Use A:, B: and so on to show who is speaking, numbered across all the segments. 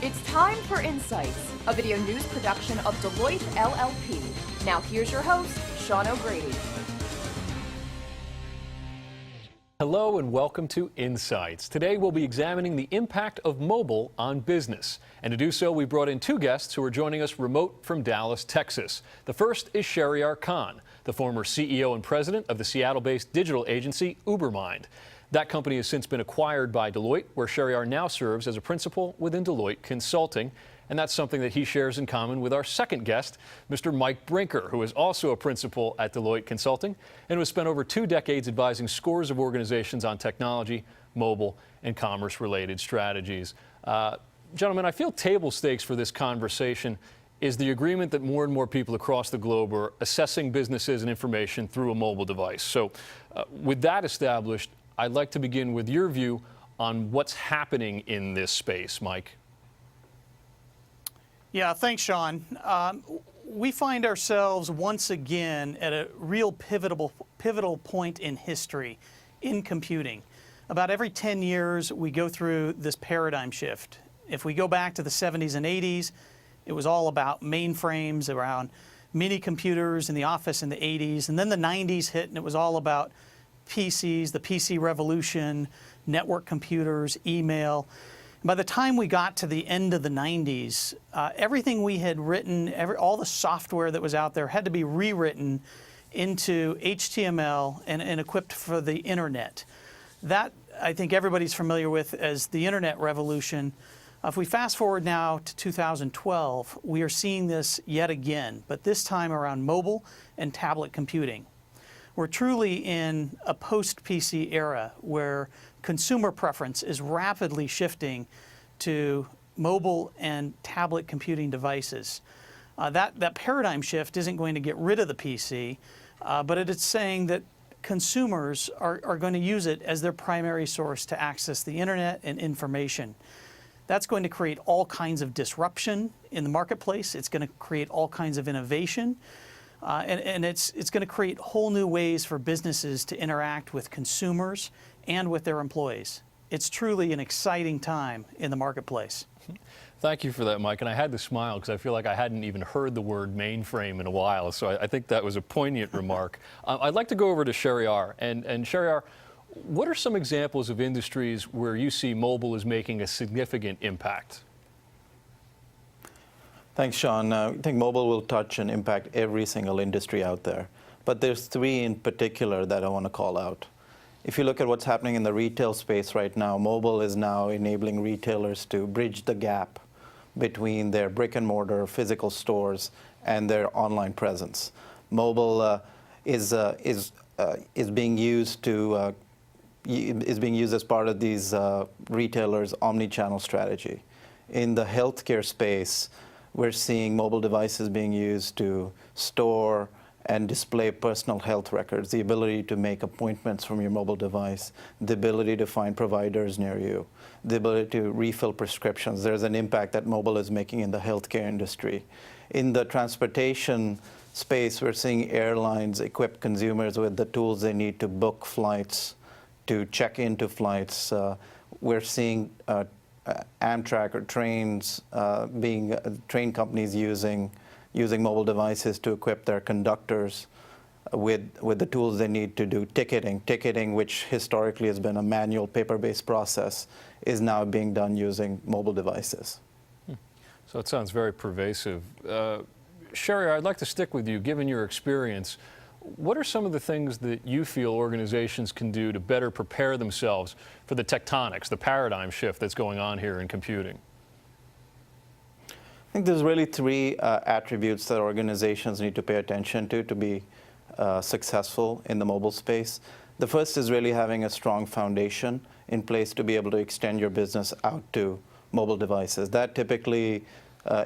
A: It's time for Insights, a video news production of Deloitte LLP. Now here's your host, Sean O'Grady.
B: Hello and welcome to Insights. Today we'll be examining the impact of mobile on business. And to do so, we brought in two guests who are joining us remote from Dallas, Texas. The first is Shahryar Khan, the former CEO and president of the Seattle-based digital agency Ubermind. That company has since been acquired by Deloitte, where Shahryar now serves as a principal within Deloitte Consulting. And that's something that he shares in common with our second guest, Mr. Mike Brinker, who is also a principal at Deloitte Consulting and who has spent over 2 decades advising scores of organizations on technology, mobile, and commerce-related strategies. Gentlemen, I feel table stakes for this conversation is the agreement that more and more people across the globe are assessing businesses and information through a mobile device. So with that established, I'd like to begin with your view on what's happening in this space, Mike.
C: Yeah, thanks, Sean. We find ourselves once again at a real pivotal point in history in computing. About every 10 years, we go through this paradigm shift. If we go back to the 70s and 80s, it was all about mainframes, around mini computers in the office in the 80s. And then the 90s hit, and it was all about PCs, the PC revolution, network computers, email. By the time we got to the end of the 90s, everything we had written, all the software that was out there had to be rewritten into HTML and equipped for the internet. That, I think everybody's familiar with as the internet revolution. If we fast forward now to 2012, we are seeing this yet again, but this time around mobile and tablet computing. We're truly in a post-PC era where consumer preference is rapidly shifting to mobile and tablet computing devices. That paradigm shift isn't going to get rid of the PC, but it is saying that consumers are going to use it as their primary source to access the internet and information. That's going to create all kinds of disruption in the marketplace. It's going to create all kinds of innovation. And it's going to create whole new ways for businesses to interact with consumers and with their employees. It's truly an exciting time in the marketplace.
B: Thank you for that, Mike. And I had to smile because I feel like I hadn't even heard the word mainframe in a while. So I think that was a poignant remark. I'd like to go over to Shahryar. And Shahryar, what are some examples of industries where you see mobile is making a significant impact?
D: Thanks, Sean. I think mobile will touch and impact every single industry out there. But there's 3 in particular that I want to call out. If you look at what's happening in the retail space right now, mobile is now enabling retailers to bridge the gap between their brick and mortar physical stores and their online presence. Mobile is being used as part of these retailers' omni-channel strategy. In the healthcare space, we're seeing mobile devices being used to store and display personal health records, the ability to make appointments from your mobile device, the ability to find providers near you, the ability to refill prescriptions. There's an impact that mobile is making in the healthcare industry. In the transportation space, we're seeing airlines equip consumers with the tools they need to book flights, to check into flights. We're seeing Amtrak or train companies using mobile devices to equip their conductors with the tools they need to do ticketing, which historically has been a manual paper-based process, is now being done using mobile devices.
B: So it sounds very pervasive. Shahryar, I'd like to stick with you. Given your experience, what are some of the things that you feel organizations can do to better prepare themselves for the tectonics, the paradigm shift that's going on here in computing?
D: I think there's really 3 attributes that organizations need to pay attention to be successful in the mobile space. The first is really having a strong foundation in place to be able to extend your business out to mobile devices. That typically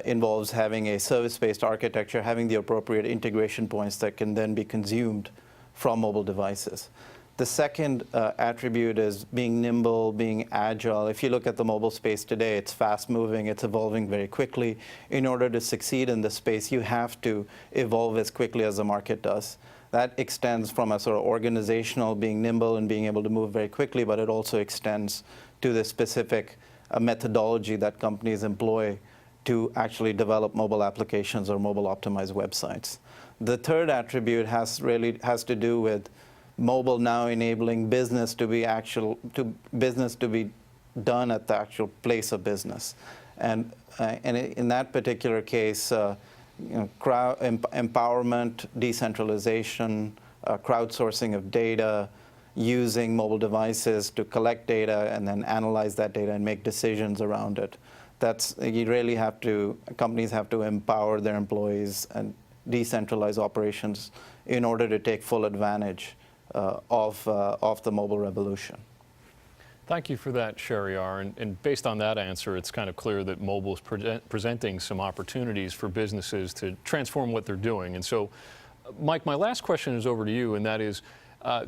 D: involves having a service-based architecture, having the appropriate integration points that can then be consumed from mobile devices. The second attribute is being nimble, being agile. If you look at the mobile space today, it's fast-moving, it's evolving very quickly. In order to succeed in this space, you have to evolve as quickly as the market does. That extends from a sort of organizational, being nimble and being able to move very quickly, but it also extends to the specific a methodology that companies employ to actually develop mobile applications or mobile optimized websites. The third attribute has to do with mobile now enabling business to be done at the actual place of business. And in that particular case, empowerment, decentralization, crowdsourcing of data, using mobile devices to collect data and then analyze that data and make decisions around it. Companies have to empower their employees and decentralize operations in order to take full advantage of the mobile revolution.
B: Thank you for that, Shahryar. And based on that answer, it's kind of clear that mobile is presenting some opportunities for businesses to transform what they're doing. And so, Mike, my last question is over to you, and that is,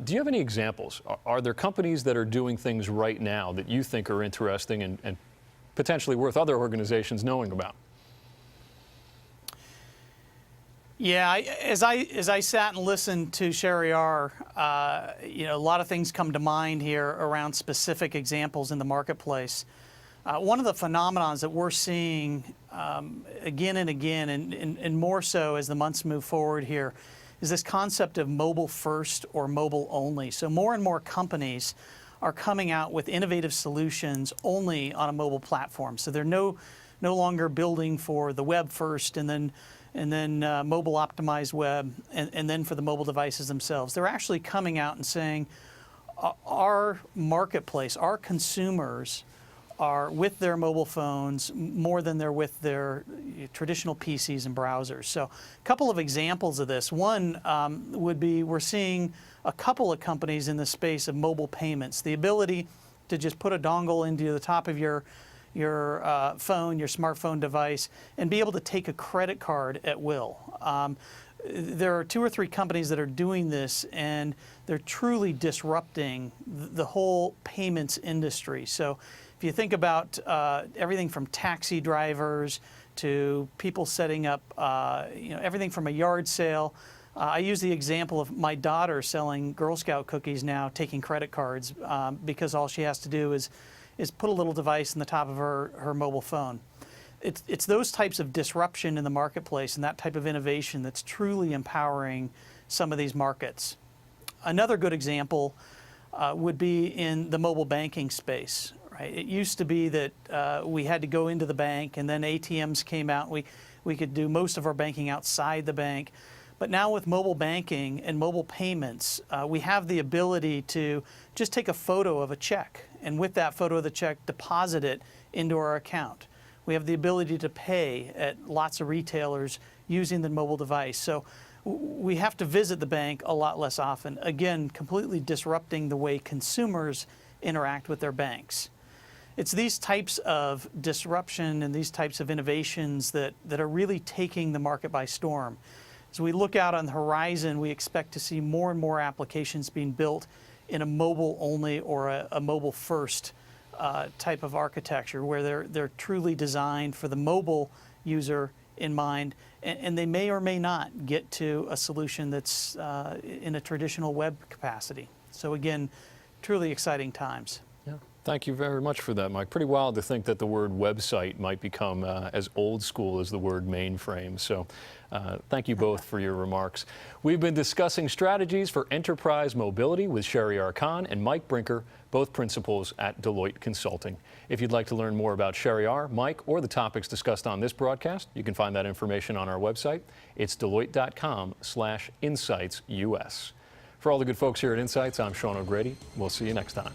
B: do you have any examples? Are there companies that are doing things right now that you think are interesting and potentially worth other organizations knowing about?
C: Yeah, as I sat and listened to Shahryar, a lot of things come to mind here around specific examples in the marketplace. One of the phenomenons that we're seeing again and again, and more so as the months move forward here, is this concept of mobile first or mobile only. So more and more companies are coming out with innovative solutions only on a mobile platform. So they're no longer building for the web first and then mobile optimized web and then for the mobile devices themselves. They're actually coming out and saying our marketplace, our consumers are with their mobile phones more than they're with their traditional PCs and browsers. So a couple of examples of this. One would be we're seeing a couple of companies in the space of mobile payments. The ability to just put a dongle into the top of your phone, your smartphone device, and be able to take a credit card at will. There are 2 or 3 companies that are doing this, and they're truly disrupting the whole payments industry. So if you think about everything from taxi drivers to people setting up, everything from a yard sale. I use the example of my daughter selling Girl Scout cookies now, taking credit cards because all she has to do is put a little device in the top of her mobile phone. It's those types of disruption in the marketplace and that type of innovation that's truly empowering some of these markets. Another good example would be in the mobile banking space. Right? It used to be that we had to go into the bank, and then ATMs came out. We could do most of our banking outside the bank. But now with mobile banking and mobile payments, we have the ability to just take a photo of a check, and with that photo of the check, deposit it into our account. We have the ability to pay at lots of retailers using the mobile device. So we have to visit the bank a lot less often. Again, completely disrupting the way consumers interact with their banks. It's these types of disruption and these types of innovations that are really taking the market by storm. As we look out on the horizon, we expect to see more and more applications being built in a mobile-only or a mobile-first type of architecture, where they're truly designed for the mobile user in mind, and they may or may not get to a solution that's in a traditional web capacity. So again, truly exciting times.
B: Yeah. Thank you very much for that, Mike. Pretty wild to think that the word website might become as old school as the word mainframe. So thank you both for your remarks. We've been discussing strategies for enterprise mobility with Shahryar Khan and Mike Brinker, both principals at Deloitte Consulting. If you'd like to learn more about Shahryar, Mike, or the topics discussed on this broadcast, you can find that information on our website. It's deloitte.com/insightsus. For all the good folks here at Insights, I'm Sean O'Grady. We'll see you next time.